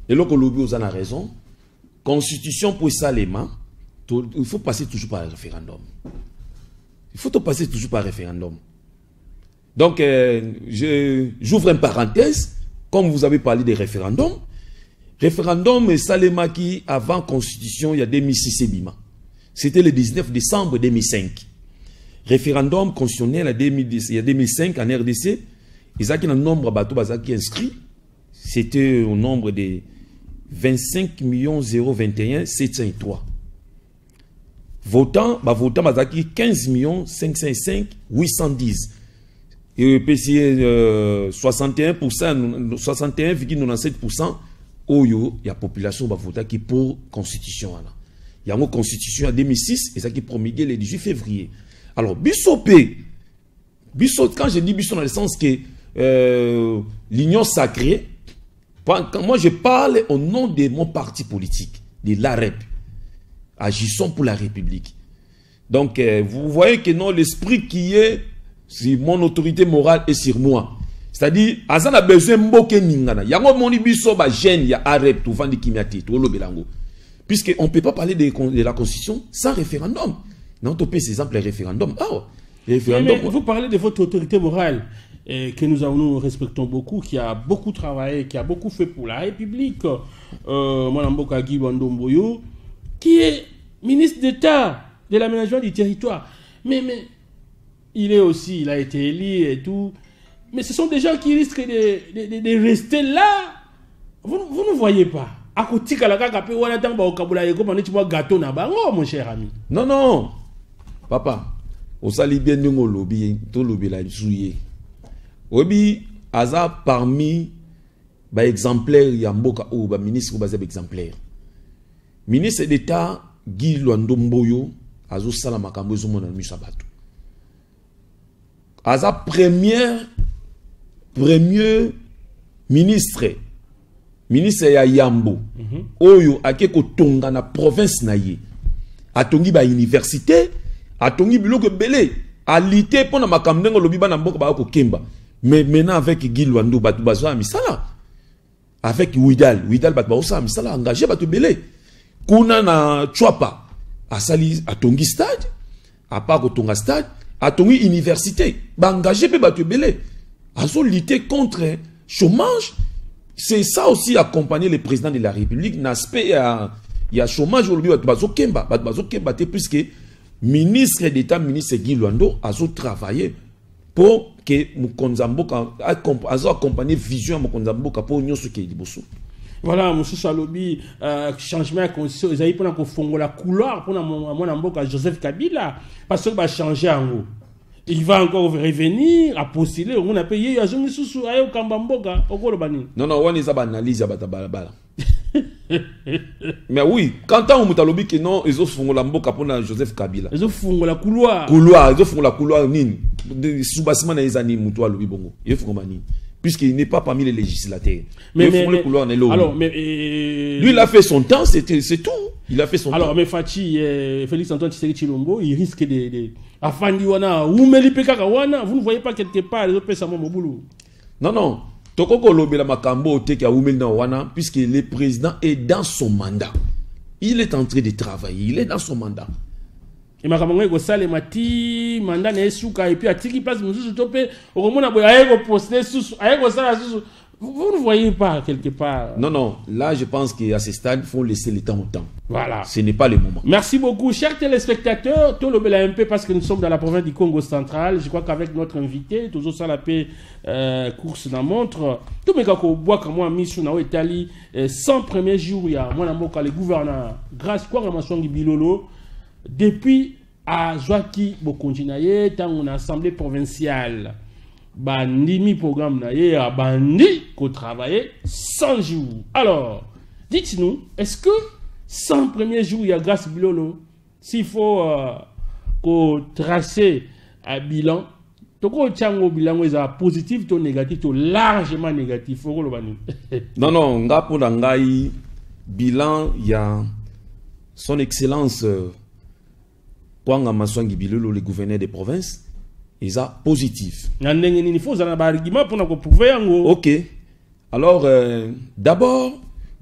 Lokolobi vous en a raison. Constitution pour ça les mains, il faut passer toujours par le référendum. Il faut passer toujours par le référendum. Donc, j'ouvre une parenthèse. Comme vous avez parlé des référendums, référendum Salemaki avant Constitution, il y a 2006 et Bima. C'était le 19 décembre 2005. Référendum constitutionnel il y a 2005 en RDC. Ils ont un nombre de bateaux qui inscrits. C'était au nombre de 25 021 703. Votant, votant 15 505 810. Et PCA 61,97% il y a population qui vote pour constitution. Il y a une constitution en 2006 et ça qui est promulguée le 18 février. Alors, Bissopé, quand je dis Bissop dans le sens que l'union sacrée, quand moi je parle au nom de mon parti politique, de l'AREP, agissons pour la République. Donc, vous voyez que non, l'esprit qui est sur mon autorité morale est sur moi. C'est-à-dire, Azan a besoin de mboke ningana. Yango moni biso ba gêne ya arrête tout vandi kimiati tout lo belango. Puisque on peut pas parler de la constitution sans référendum. Non, on peut ces exemples les référendums. Ah, référendum. Mais vous parlez de votre autorité morale que nous respectons beaucoup, qui a beaucoup travaillé, qui a beaucoup fait pour la République. Mwanamboka Guy Bandomboyo, qui est ministre d'État de l'aménagement du territoire. Mais il a été élu et tout. Mais ce sont des gens qui risquent de rester là. Vous ne voyez pas. Mon cher ami. Non. Papa, au sali bien nous lobby, tout lobby la jouer. Obi, aza parmi exemplaires yamboka ou ministre ou exemplaire. Ministre d'État Guy Luandomboyo, azo sala makambo ezomo na misabatu. Aza premier ministre ya Yambo oyo akeko tonga na province na ye atongi ba université atongi biloko belé alité pona makambo ngo lobi bana mboka ba ko kemba mais maintenant avec Guy Luando batu bazwa misala avec Widal batu ba osa misala engagé batu belé kuna na Chwapa asali atongi stade a pas ko tonga stade atongi université ba engagé pe batu belé azo lutter contre chômage. C'est ça aussi accompagner le président de la République. L'aspect, il y a chômage aujourd'hui, puisque ministre d'État, ministre Guy Luando, a travaillé pour que Mukonzamboka accompagner vision Mukonzamboka pour nous ce qui est dibosso. Voilà, M. Salobi, changement de constitution, ils avaient pour la couloir pour Mwanamboka Joseph Kabila, parce que va changer en haut. Il va encore revenir à postuler. On a payé. Non, on est à analyse. Mais oui, quand on a lobby que non, ils ont fait la mboka pour Joseph Kabila. Ils ont fait la couloir. Ils ont fait la couloir. Sous-bassement dans les années, Moutoua lobby bongo. Il faut qu'on puisqu'il n'est pas parmi les législateurs. Mais lui, il a fait son temps, c'est tout. Il a fait son temps. Alors, mais Fachi, Félix Antoine Tshisekedi Tshilombo, il risque de vous ne voyez pas quelque part les autres Moboulou. Non. Tokoko lobela makambo te ka umeli na wana puisque le président est dans son mandat. Il est en train de travailler, il est dans son mandat. Et makambo ko sale mati mandat na esuka et puis atiki place mususu topé okomona boya ayeko poster susu ayeko sala susu. Vous ne voyez pas quelque part. Non. Là, je pense qu'à ce stade, il faut laisser le temps au temps. Voilà. Ce n'est pas le moment. Merci beaucoup, chers téléspectateurs. Tout le bel un peu parce que nous sommes dans la province du Congo central. Je crois qu'avec notre invité, toujours ça la paix, course dans montre. Tout le monde boit comme moi, mission dans l'Italie, 100 premiers jours, il y a moi, le gouverneur, grâce quoi, Ramasson Bilolo, depuis à Joaki Bokonjinaye, dans une assemblée provinciale. Bandimi programme naye a bandi qu'on travaillait 100 jours. Alors, dites-nous, est-ce que 100 premiers jours il y a grâce Bilolo, s'il faut qu'on tracer un bilan, toko tiango bilan est positif ou négatif ou largement négatif. Non, nga pour ngai bilan il y a son excellence Kwanga Maswangi Bilolo, le gouverneur des provinces. Ils sont positifs. Ok. Alors, d'abord,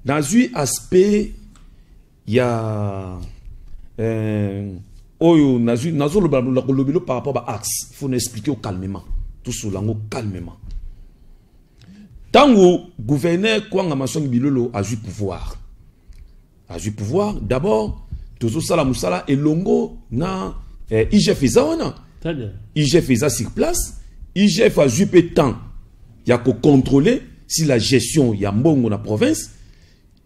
dans un aspect, il y a par rapport à l'axe. Il faut nous expliquer calmement. tout solango calmement. Tango gouverneur Kwanga Maswangi Bilolo a eu pouvoir. D'abord, Tozo Sala Moussala et Longo na IGF Ezawana. IGF Eza sur place. IGF a eu peu de temps. Il y a qu'à contrôler si la gestion y a mbongo na province.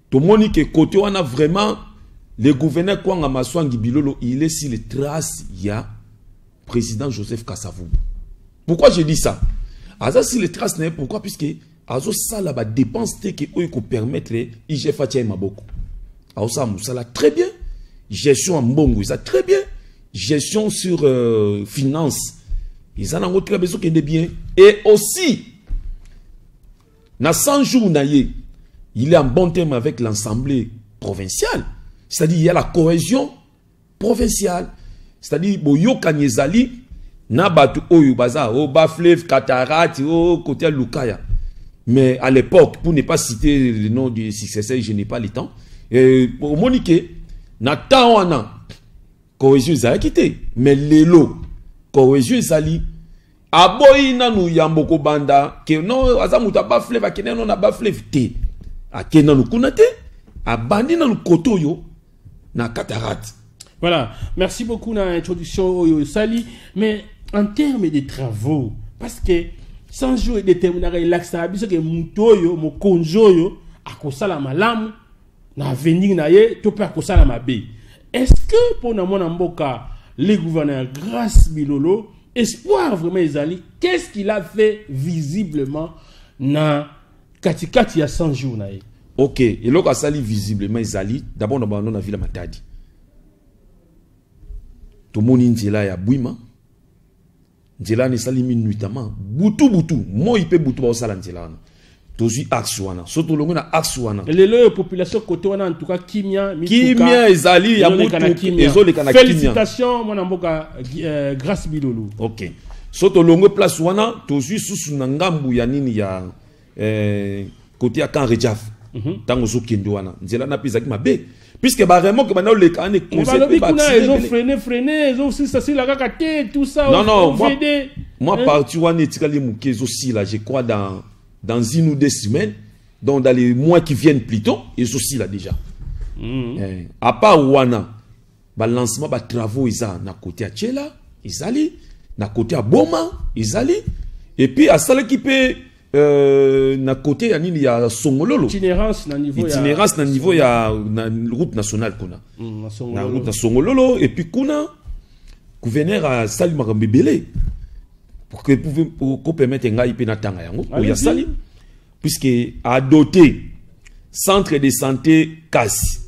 Tout le monde qui côté on a vraiment le gouverneur Kwanga Maswangi Bilolo, il est sur les traces, il y a président Joseph Kasavubu. Pourquoi je dis ça? Asa sur les traces, pourquoi? Puisque Azo Sala ba dépense te qui peut permettre IGF Atia Maboko. Azo Moussala très bien. Gestion en mbongo, ça très bien. Gestion sur finance, ils en ont très besoin de bien. Et aussi, na 100 jours il est en bon terme avec l'Assemblée provinciale. C'est-à-dire il y a la cohésion provinciale. C'est-à-dire boyo kanyezali na batu oyo baza o baflev cataracte o côté Lukaya. Mais à l'époque, pour ne pas citer le nom du successeur, je n'ai pas le temps. Au Monique, na tawana cohésion zali quitté, mais lelo cohésion zali aboyi nanu yamboko banda que non azamuta baflev akene non na baflev te akena nu kunate abandi nanu kotoyo na cataracte. Voilà, merci beaucoup dans l'introduction Oyo Sali, mais en termes de travaux, parce que sans jouer déterminer l'axe parce que mutoyo mo konjoyo akosala malamu na venir na ye to per akosala mabe. Est-ce que pour na mboka les gouverneurs grâce Bilolo espoir vraiment Ezali, qu'est-ce qu'il a fait visiblement na katikati ya 100 jours na ye? OK, et là ka sali visiblement Ezali, d'abord on a vu la Matadi. Tout le monde nzela ya bwima nzela ne sali minuitamment butu moi il peut butu ba sala nzela tozi axe wana soto longo na axe wana lelo population côté wana en tout cas kimia ezali ya mutu ezole kana kimia. Félicitations mon mboka grâce Bilolo. OK, soto longo place wana tozi susu na ngambu ya nini ya côté ya kan Rejaf tango zo kendo wana nzela na pisa ki mabe. Puisque vraiment que maintenant les cannes ils ont freiné, ils ont aussi ça la cacaté tout ça. Non, moi parti wana etikali mukezo si là je crois dans une ou deux semaines, donc dans les mois qui viennent plutôt, ils aussi là déjà. À part wana ba lancement ba travaux isa na côté à Tchela, izali na côté à Boma, izali et puis à Sala qui peut na côté ya nini ya Songololo itinérance na niveau ya na route nationale kuna na route na Songololo et puis kuna gouverneur a sali makambebele pour que pour permettre ngai pe na tanga yango o ya sali puisque a doté centre de santé Kasi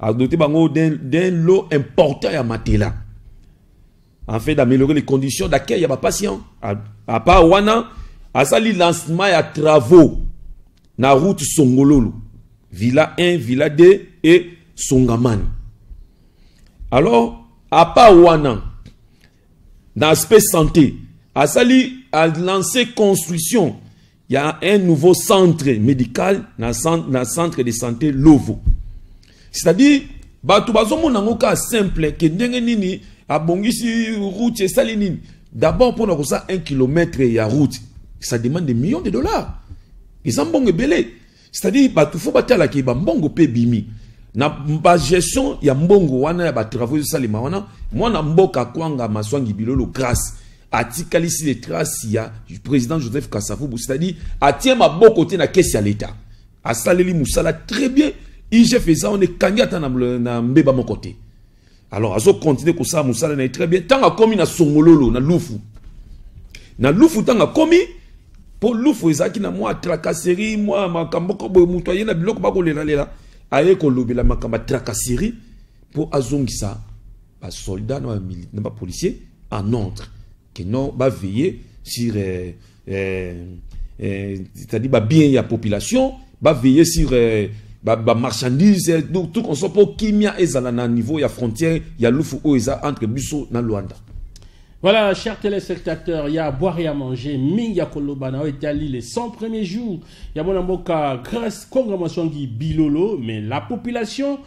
a doté bango d'un lot important ya matela en fait d'améliorer les conditions d'accueil ya ba patient à part wana asali lancement ya travaux na route Songololo Villa 1, Villa 2 et Songamani. Alors à part wana dans l'aspect santé asali a lancé construction il y a un nouveau centre médical dans centre de santé Lovo. C'est-à-dire batu bazomona ngoka simple que ndenge nini abongisi route esali nini d'abord pour na kosa 1 km ya route ça demande des millions de dollars. Ils ont bon belé. C'est-à-dire, il faut battre qui ba mbongo pe bimi. Na ba gestion ya mbongo wana ya ba travaux de salima wana. Moi na mboka Kwanga Maswangi Bilolo grâce atikali si les traces ya du président Joseph Kasavubu. C'est-à-dire, atie ma bon côté na caisse ya l'État. A saleli musala très bien. IGF fait ça on est kangata na mbeba mon côté. Alors azo continuer ko ça musala na très bien. Tant a commis na Songololo na Lufu. Na Lufu tant a commis pour Lufu ezaki na moi tracasserie moi makambo ko boy muto yena biloko ba ko lela aye ko lobela makamba tracasserie pour azongisa ba soldat na ba policier en ordre que non ba veiller sur c'est-à-dire ba bien ya population ba veiller sur ba marchandises tout qu'on soit pour kimia ezala na niveau ya frontière ya Lufu oeza entre Biso na Luanda. Voilà, chers téléspectateurs, il y a à boire et à manger. Minga Kolobana, Italie, les 100 premiers jours. Il y a mon amboka grâce Konga Maswangi Bilolo, mais la population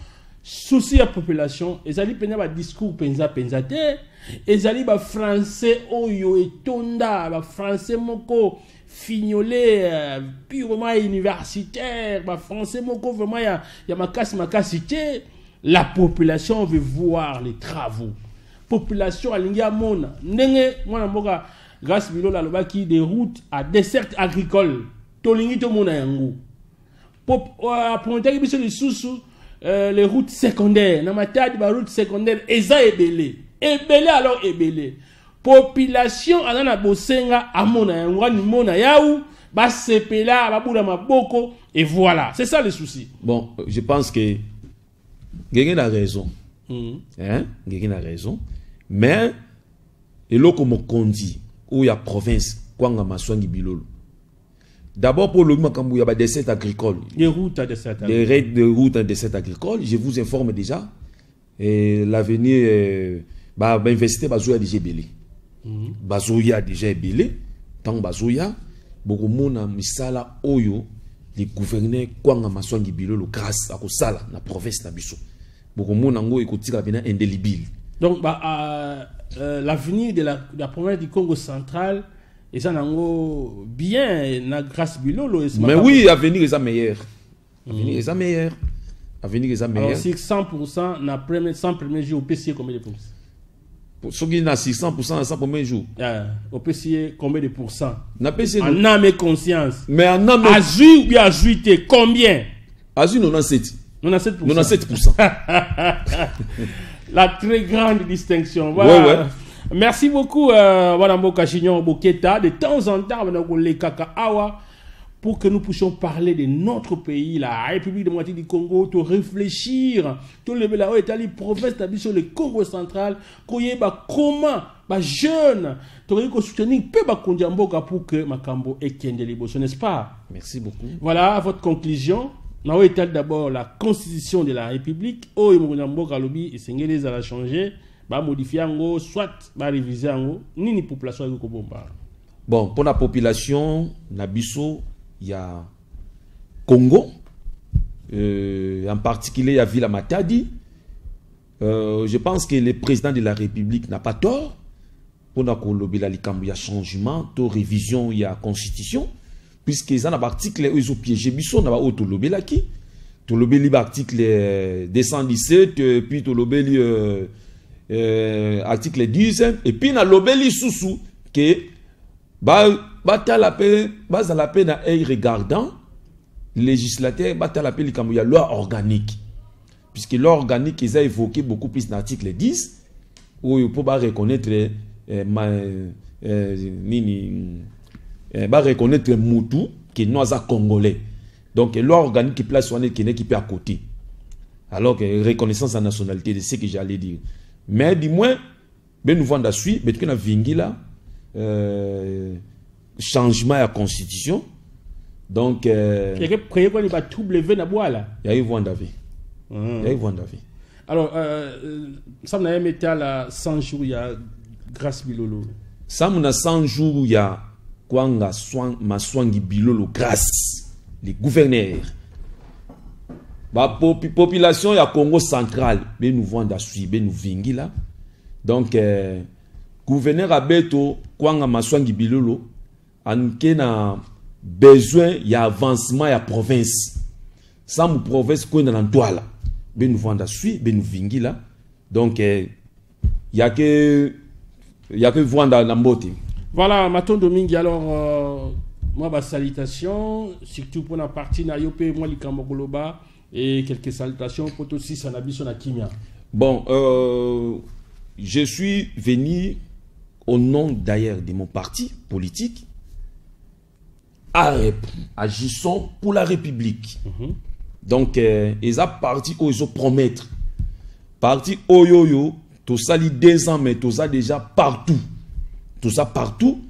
souci à population, ils allaient prendre un discours penza te, ils allaient ba français oyo et tonda, ba français moko fignolé purement universitaire, ba français moko vraiment ya makasi te. La population veut voir les travaux. Population alingi amona ndenge mwana mboka grâce bilo la lobaki des routes à dessert agricole. Tolingi to mona yango. Apprenti biso lisusu les routes secondaires na matadi ba routes secondaires eza ebele alors ebele population anana bosenga amona yango ni mona yaou ba sepela ba bula maboko et voilà c'est ça le souci. Bon, je pense que Guéguin a raison. Guéguin a raison, mais et là comme on dit où il y a province kwanga maswangi bilolo. D'abord, pour le moment, quand il y a des desserts agricoles, des routes à dessert agricole. Des raids de routes à dessert agricole, je vous informe déjà. L'avenir, investir, Bazouya déjà belé. Bazouya déjà belé. Tant Bazouya, beaucoup de monde misala oyo, les gouverneurs, Kwanga Maswangi Bilolo, grâce à Kosala, la province Nabiso. Beaucoup de monde en écoute la peine indélébile. Donc, l'avenir de la province du Congo central, et ça n'a bien na grâce bilolo. Mais oui, l'avenir est meilleur. L'avenir est meilleur. L'avenir est meilleur. Alors si 100% na premier 100 premiers jours au PCA combien de pourcents? Pour ceux qui n'a 600% à 100 premiers jours. Au PCA combien de pourcents? Na PCA en âme et conscience. Mais en âme Azui ou bien azuité combien? Azui 97. 97%. 97%. La très grande distinction. Voilà. Ouais. Merci beaucoup, Wadambo Kachignon Boketa. De temps en temps, on a les kaka awa pour que nous puissions parler de notre pays, la République démocratique du Congo, de réfléchir, de lever la haute Italie, province sur le Congo central, comment, jeunes, de soutenir peu Kondjamboka pour que Makambo et Kendelebo, n'est-ce pas? Merci beaucoup. Voilà, à votre conclusion. Nous avons d'abord la constitution de la République. Oh, Kondjamboka lobby, et Sengelez a changé. Modifier soit réviser ni population bon pour la population Nabiso il y a Congo en particulier il y a Villa Matadi. Je pense que le président de la République n'a pas tort pour la il y a changement de révision il y a constitution puisque ils ont un article ils ont piégé biso na ba autolobé là qui autolobé l'article 217 puis autolobé article 10 et puis na lobeli sousou que la peine regardant législateur la peine comme il y a loi organique puisque loi organique ils a évoqué beaucoup plus l'article 10 où il faut pas reconnaître reconnaître Moutou qui est noisa congolais donc loi organique qui place on est qui peut à côté alors que reconnaissance en nationalité c'est ce que j'allais dire. Mais du moins, nous venons de suite, mais qu'on a vingi là, changement à la constitution. Donc, il y a eu alors, ça m'a mis à 100 jours, il y a grâce Bilolo. Ça m'a 100 jours, il y a Kwanga Maswangi Bilolo grâce, les gouverneurs. La population ya Congo central, ben nous vont da suivre, ben nous vingi là. Donc gouverneur Abeto Kwanga Maswangi Bilolo en kena besoin ya avancement ya province. Sans mu province ko na l'antoile. Ben nous vont da suivre, ben nous vingi là. Donc y a que vendre na mbote. Voilà, Maton Domingue alors moi ba salutation surtout pour la partie na yopé moi likambo goloba. Et quelques salutations pour aussi Sanabiso na Kimia. Bon, je suis venu au nom d'ailleurs de mon parti politique agissons pour la République. Donc, ils ont parti où ils ont promettre. Parti Oyoyo, tout ça, les 2 ans, mais tout ça déjà partout. Tout ça partout.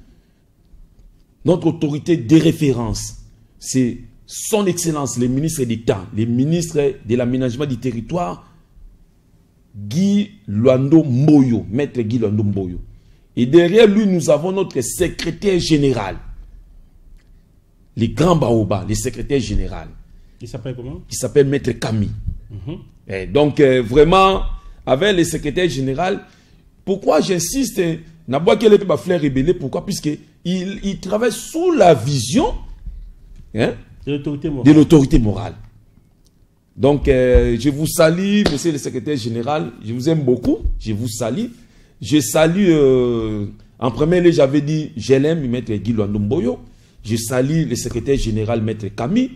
Notre autorité de référence, c'est Son Excellence, le ministre d'État, le ministre de l'aménagement du territoire, Guy Luando Mboyo, maître Guy Luando Mboyo. Et derrière lui, nous avons notre secrétaire général, le grand Baoba, le secrétaire général. Il s'appelle comment? Il s'appelle maître Camille. Et donc, vraiment, avec le secrétaire général, pourquoi j'insiste, n'a pas qu'il ait fleur rébellé, pourquoi? Puisqu'il travaille sous la vision de l'autorité morale. Donc, je vous salue, monsieur le secrétaire général, je vous aime beaucoup, je vous salue. Je salue, en premier lieu, j'avais dit, je l'aime, maître Guy Luandomboyo. Je salue le secrétaire général, maître Camille.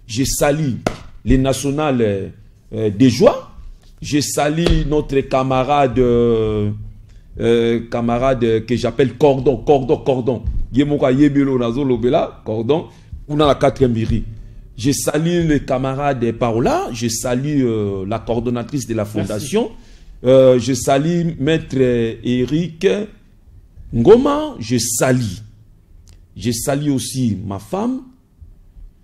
Je salue les nationales des joies. Je salue notre camarade que j'appelle Cordon. Cordon. Cordon, on a la 4e mairie. Je salue le camarade Paola. Je salue la coordonnatrice de la fondation. Je salue maître Eric Ngoma. Je salue aussi ma femme,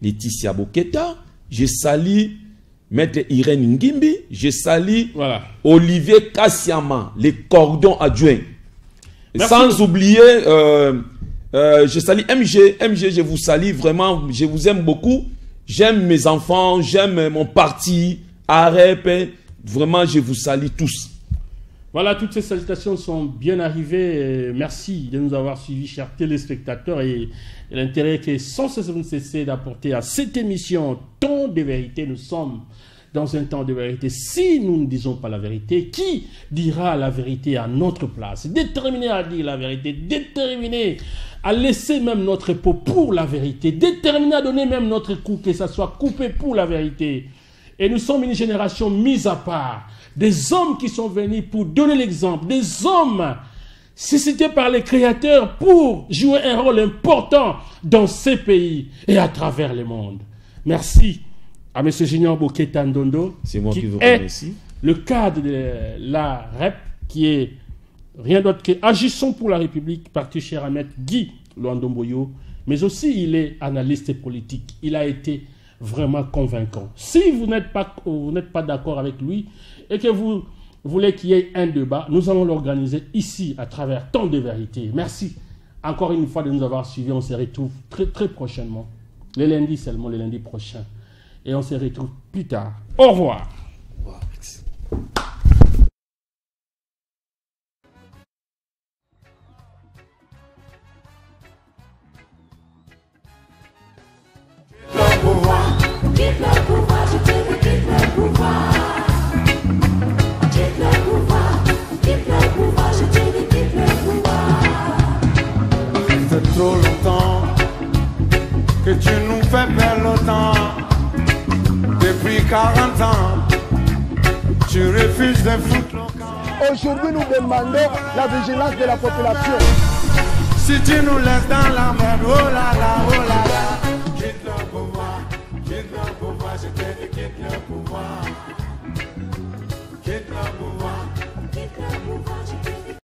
Laetitia Boketa. Je salue maître Irène Ngimbi. Je salue Olivier Kassiama, les cordons adjoints. Sans oublier, je salue MG. MG, je vous salue vraiment, je vous aime beaucoup. J'aime mes enfants, j'aime mon parti, AREP. Vraiment, je vous salue tous. Voilà, toutes ces salutations sont bien arrivées. Merci de nous avoir suivis, chers téléspectateurs, et l'intérêt qui est sans cesser d'apporter à cette émission Temps de vérité. Nous sommes dans un temps de vérité. Si nous ne disons pas la vérité, qui dira la vérité à notre place? Déterminé à dire la vérité, déterminé à laisser même notre peau pour la vérité, déterminé à donner même notre cou, que ça soit coupé pour la vérité. Et nous sommes une génération mise à part. Des hommes qui sont venus pour donner l'exemple, des hommes suscités par les créateurs pour jouer un rôle important dans ces pays et à travers le monde. Merci à M. Junior Boketa Ndondo, c'est moi qui vous est remercie. Le cadre de la REP, qui est rien d'autre que Agissons pour la République, parti cher à maître Guy Luandomboyo, mais aussi il est analyste politique. Il a été vraiment convaincant. Si vous n'êtes pas d'accord avec lui et que vous voulez qu'il y ait un débat, nous allons l'organiser ici à travers Temps de vérité. Merci encore une fois de nous avoir suivis. On se retrouve très très prochainement. Le lundi seulement, le lundi prochain. Et on se retrouve plus tard. Au revoir. Au revoir, merci. Quitte le pouvoir, je te dis quitte le pouvoir. Quitte le pouvoir, quitte le pouvoir, je te dis quitte le pouvoir. Ça fait trop longtemps que tu nous fais perdre le temps. Depuis 40 ans, tu refuses de foutre le camp. Aujourd'hui, nous demandons la vigilance de la population. Si tu nous laisses dans la merde, oh là là, oh là là.